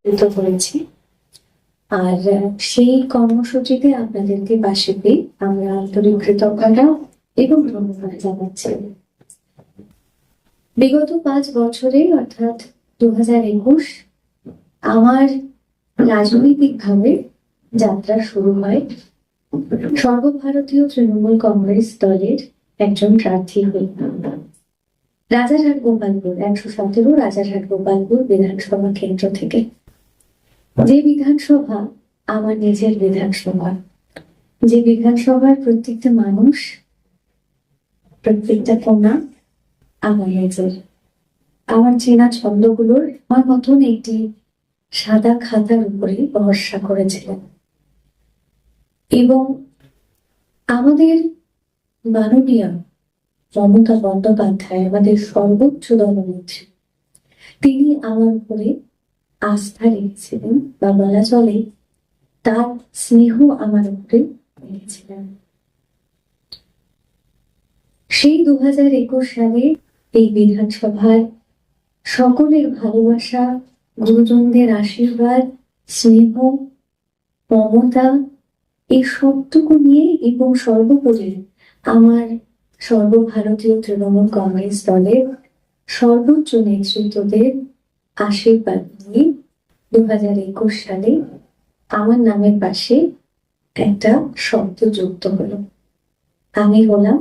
করেছি। আর সেই কর্মসূচিতে আপনাদেরকে পাশে পেয়ে আমরা আন্তরিক কৃতজ্ঞতা এবং ধন্যবাদ জানাচ্ছি। বিগত 5 বছরে অর্থাৎ 2021 আমার রাজনৈতিকভাবে যাত্রা শুরু হয় সর্বভারতীয় তৃণমূল কংগ্রেস দলের একজন প্রার্থী হয়ে। রাজারহাট গোপালপুর 117 রাজারহাট গোপালপুর বিধানসভা কেন্দ্র থেকে, যে বিধানসভা আমার নিজের বিধানসভা, যে বিধানসভার প্রত্যেকটা মানুষ, প্রত্যেকটা কোণা আমার নিজের। আমার চেনা ছন্দগুলোর আমার মতন একটি সাদা খাতার উপরে ভরসা করেছিলেন এবং আমাদের মাননীয় মমতা বন্দ্যোপাধ্যায়, আমাদের সর্বোচ্চ দলনেত্রী, তিনি আমার উপরে আস্থা রেখেছিলেন বা বলা চলে তার স্নেহ আমার উপরে রেখেছিলেন। সেই 2021 সালে এই বিধানসভার সকলের ভালোবাসা, গুরুজনদের আশীর্বাদ, স্নেহ, মমতা, এই সবটুকু নিয়ে এবং সর্বোপরি আমার সর্বভারতীয় তৃণমূল কংগ্রেস দলের সর্বোচ্চ নেতৃত্বদের আশীর্বাদ নিয়ে 2021 সালে আমার নামের পাশে একটা শব্দ যুক্ত হলো। আমি হলাম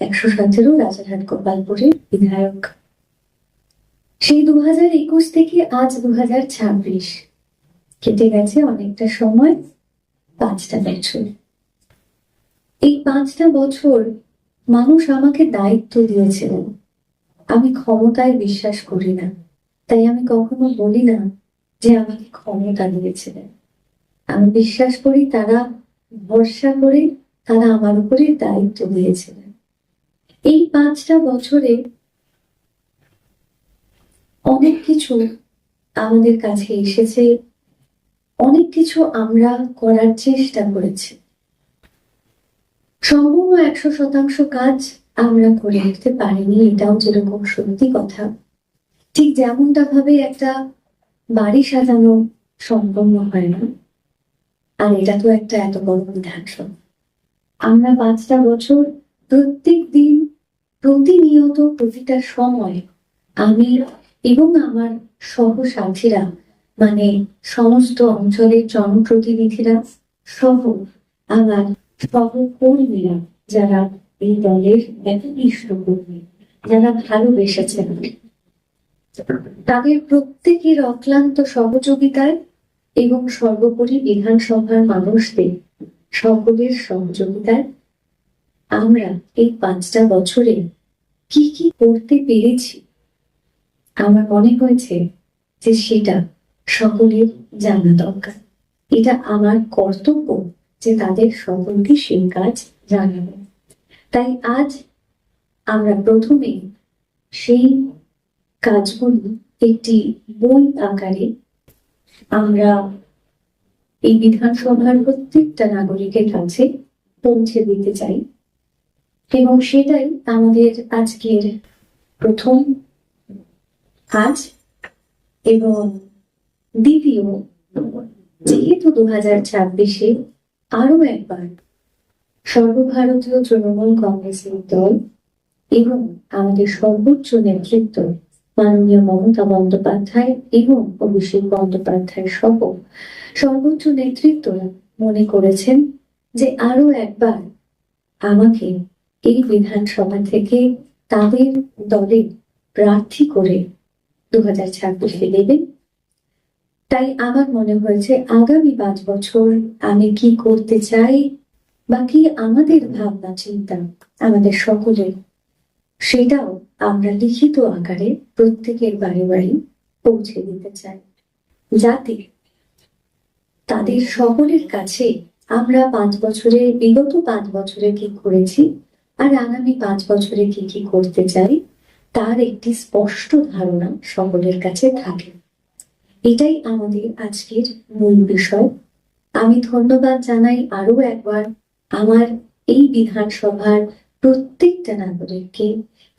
117 রাজারহাট গোপালপুরের বিধায়ক। সেই 2021 থেকে আজ 2026 কেটে গেছে অনেকটা সময়, 5টা বছর। এই 5টা বছর মানুষ আমাকে দায়িত্ব দিয়েছিলেন। আমি ক্ষমতায় বিশ্বাস করি না, তাই আমি কখনো বলি না যে আমাকে ক্ষমতা দিয়েছিলেন। আমি বিশ্বাস করি তারা ভরসা করে তারা আমার উপরে দায়িত্ব দিয়েছিলেন। এই 5টা বছরে অনেক কিছু আমাদের কাছে এসেছে, অনেক কিছু আমরা করার চেষ্টা করেছি। সম্পূর্ণ 100% কাজ আমরা করে উঠতে পারিনি, এটাও যেরকম সত্যি কথা। ঠিক যেমনটা ভাবে একটা বাড়ি সাজানো সম্পূর্ণ হয় না, আর এটা তো একটা এত বড় বিধানসভা। আমরা 5টা বছর প্রত্যেক দিন, প্রতিনিয়ত, প্রতিটা সময় আমি এবং আমার সহসাথীরা, মানে সমস্ত অঞ্চলের জনপ্রতিনিধিরা সহ আমার সহকর্মীরা, যারা এই দলের একনিষ্ঠ কর্মী, যারা ভালোবেসেছেন, তাদের প্রত্যেকের অক্লান্ত সহযোগিতায় এবং সর্বোপরি বিধানসভার মানুষদের সকলের সহযোগিতায় আমরা এই 5টা বছরে কি কি করতে পেরেছি, আমার মনে হয়েছে যে সেটা সকলের জানা দরকার। এটা আমার কর্তব্য যে তাদের সকলকে সেই কাজ জানাবো। তাই আজ আমরা প্রথমে সেই কাজগুলি একটি বই আকারে আমরা এই বিধানসভার প্রত্যেকটা নাগরিকের কাছে পৌঁছে দিতে চাই, এবং সেটাই আমাদের আজকের প্রথম কাজ। এবং দ্বিতীয়, যেহেতু 2026-এ আরো একবার সর্বভারতীয় তৃণমূল কংগ্রেসের দল এবং আমাদের সর্বোচ্চ নেতৃত্ব মাননীয় মমতা বন্দ্যোপাধ্যায় এবং অভিষেক বন্দ্যোপাধ্যায় সহ সর্বোচ্চ নেতৃত্বরা মনে করেছেন যে আরো একবার আমাকে এই বিধানসভা থেকে তাদের দলে প্রার্থী করে 2026-এ দেবেন। তাই আমার মনে হয়েছে আগামী 5 বছর আমি কি করতে চাই বা কি আমাদের ভাবনা চিন্তা আমাদের সকলের, সেটাও আমরা লিখিত আকারে প্রত্যেকের বাড়ি বাড়ি পৌঁছে দিতে চাই, যাতে তাদের সকলের কাছে আমরা 5 বছরে, বিগত 5 বছরে কি করেছি আর আগামী 5 বছরে কি কি করতে চাই তার একটি স্পষ্ট ধারণা সকলের কাছে থাকে। এটাই আমাদের আজকের মূল বিষয়। আমি ধন্যবাদ জানাই আরো একবার আমার এই বিধানসভার প্রত্যেকটা নাগরিককে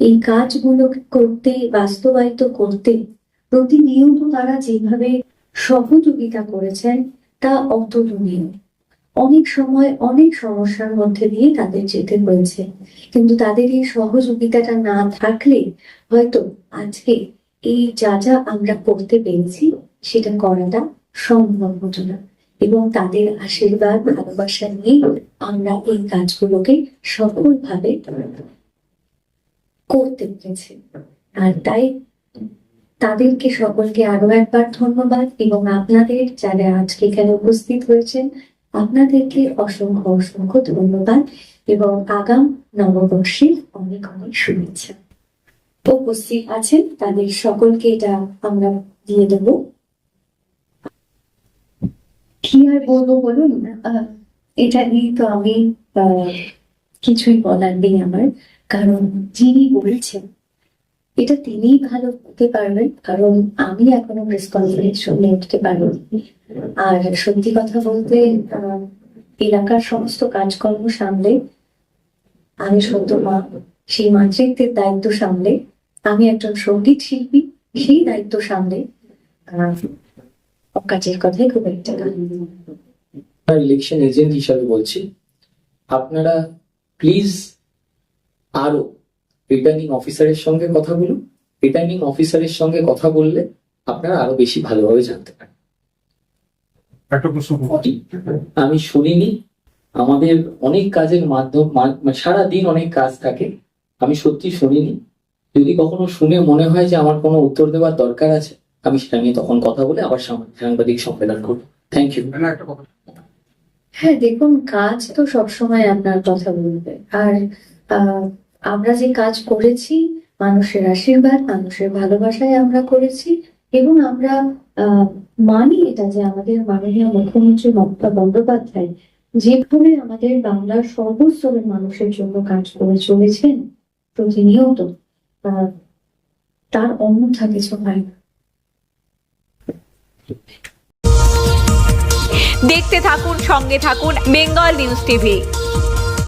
এই কাজগুলো করতে, বাস্তবায়িত করতে প্রতিনিয়ত তারা যেভাবে সহযোগিতা করেছেন তা অতুলনীয়। অনেক সময় অনেক সমস্যার মধ্যে দিয়ে তাদের যেতে হয়েছে, কিন্তু তাদের এই সহযোগিতাটা না থাকলে হয়তো আজকে এই যা যা আমরা করতে পেরেছি সেটা করাটা সম্ভব হতো না। এবং তাদের আশীর্বাদ ভালোবাসা নিয়ে আমরা এই কাজগুলোকে সফলভাবে করতে পেরেছি। আর তাই তাদেরকে সকলকে আরো একবার ধন্যবাদ, এবং আপনাদের যারা আজকে এখানে উপস্থিত হয়েছেন আপনাদেরকে অসংখ্য অসংখ্য ধন্যবাদ, এবং আগাম নববর্ষের অনেক অনেক শুভেচ্ছা। উপস্থিত আছেন তাদের সকলকে এটা আমরা দিয়ে দেব। কি আর বলবো বলুন, এটা নিয়ে তো আমি কিছুই বলার নেই আমার, কারণ যিনি বলছেন এটা তিনিই ভালো হতে পারবেন, কারণ আমি এখনো প্রেস কনফারেন্স শুনে উঠতে পারিনি। আর সত্যি কথা বলতে এলাকার সমস্ত কাজকর্ম সামলে আমি সদ্য মা, সেই মাতৃত্বের দায়িত্ব সামলে আমি একজন সঙ্গীত শিল্পী, সেই দায়িত্ব সামলে কাজের কথাই খুব একটা ইলেকশন এজেন্ট হিসাবে বলছি, আপনারা প্লিজ আরো রিটার্নিং অফিসারের সঙ্গে কথা বলুন। রিটার্নিং অফিসারের সঙ্গে কথা বললে আপনারা আরো বেশি ভালোভাবে জানতে পারেন। আমি শুনিনি, আমাদের অনেক কাজের মাধ্যম সারাদিন অনেক কাজ থাকে, আমি সত্যি শুনিনি। যদি কখনো শুনে মনে হয় যে আমার কোনো উত্তর দেওয়ার দরকার আছে, আমি সেটা নিয়ে তখন কথা বলে আবার সাংবাদিক সম্মেলন করবো। Thank you. হ্যাঁ, দেখুন, কাজ তো সবসময় আপনার কথা বলবে। আর আমরা যে কাজ করেছি মানুষের আশীর্বাদ, মানুষের ভালোবাসায় আমরা করেছি, এবং আমরা মানি এটা যে আমাদের মাননীয় মুখ্যমন্ত্রী মমতা বন্দ্যোপাধ্যায় যেভাবে আমাদের বাংলার সর্বস্তরের মানুষের জন্য কাজ করে চলেছেন প্রতিনিয়ত, তার অন্যথা কিছু হয় না। দেখতে থাকুন, সঙ্গে থাকুন বেঙ্গল নিউজ টিভি।